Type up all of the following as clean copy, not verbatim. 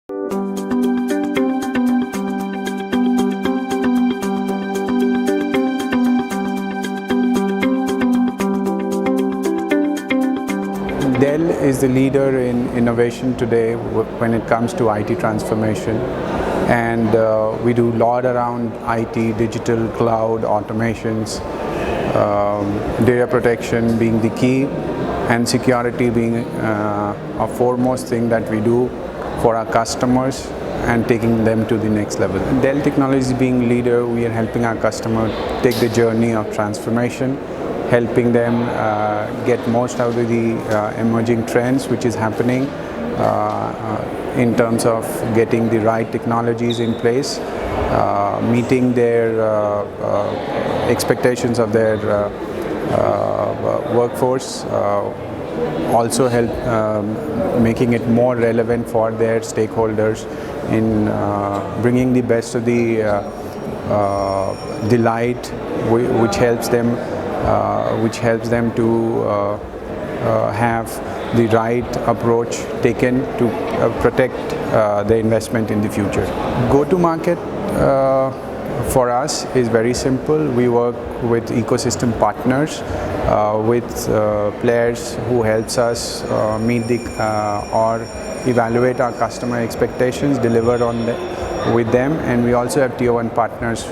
Dell is the leader in innovation today when it comes to IT transformation, and we do a lot around IT, digital, cloud, automations, data protection being the key, and security being a foremost thing that we do for our customers and taking them to the next level. Dell Technologies being leader, we are helping our customer take the journey of transformation, helping them get most out of the emerging trends which is happening in terms of getting the right technologies in place, meeting their expectations of their workforce, also help making it more relevant for their stakeholders in bringing the best of the delight, which helps them to have the right approach taken to protect the investment in the future. Go-to-market for us is very simple. We work with ecosystem partners, with players who helps us meet or evaluate our customer expectations, deliver on with them, and we also have tier 1 partners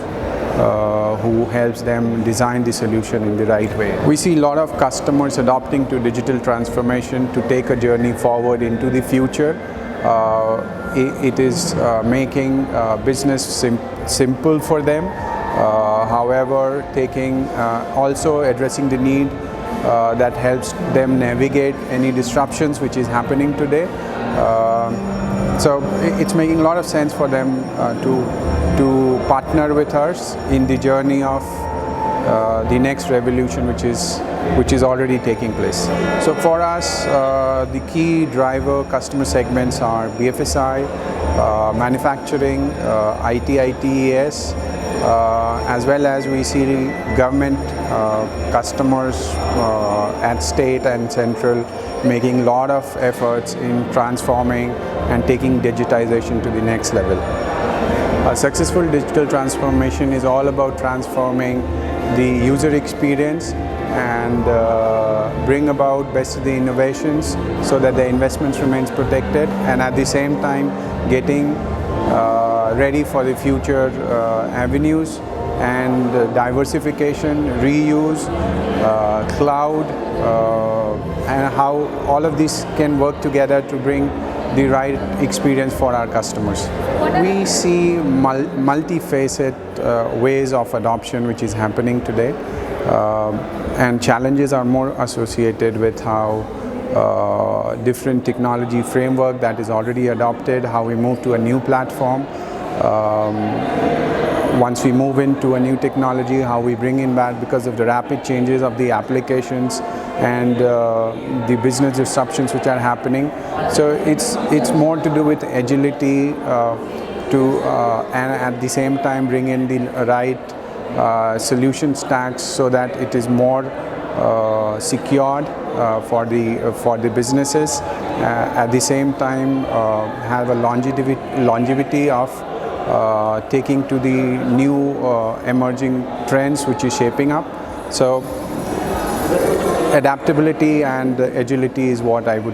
who helps them design the solution in the right way. We see a lot of customers adopting to digital transformation to take a journey forward into the future. It is making business simple for them, however also addressing the need that helps them navigate any disruptions which is happening today. So it's making a lot of sense for them to partner with us in the journey of the next revolution which is already taking place. So for us, the key driver customer segments are BFSI, manufacturing, ITITES, as well as we see government customers at state and central making a lot of efforts in transforming and taking digitization to the next level. A successful digital transformation is all about transforming the user experience and bring about best of the innovations so that the investments remains protected, and at the same time getting ready for the future avenues and diversification, reuse, cloud, and how all of these can work together to bring the right experience for our customers. We see multifaceted ways of adoption which is happening today, and challenges are more associated with how different technology framework that is already adopted, how we move to a new platform. Once we move into a new technology, how we bring in back because of the rapid changes of the applications and the business disruptions which are happening. So it's more to do with agility and at the same time bring in the right solution stacks so that it is more secured for the businesses. At the same time have a longevity of taking to the new emerging trends which is shaping up. So adaptability and agility is what I would say.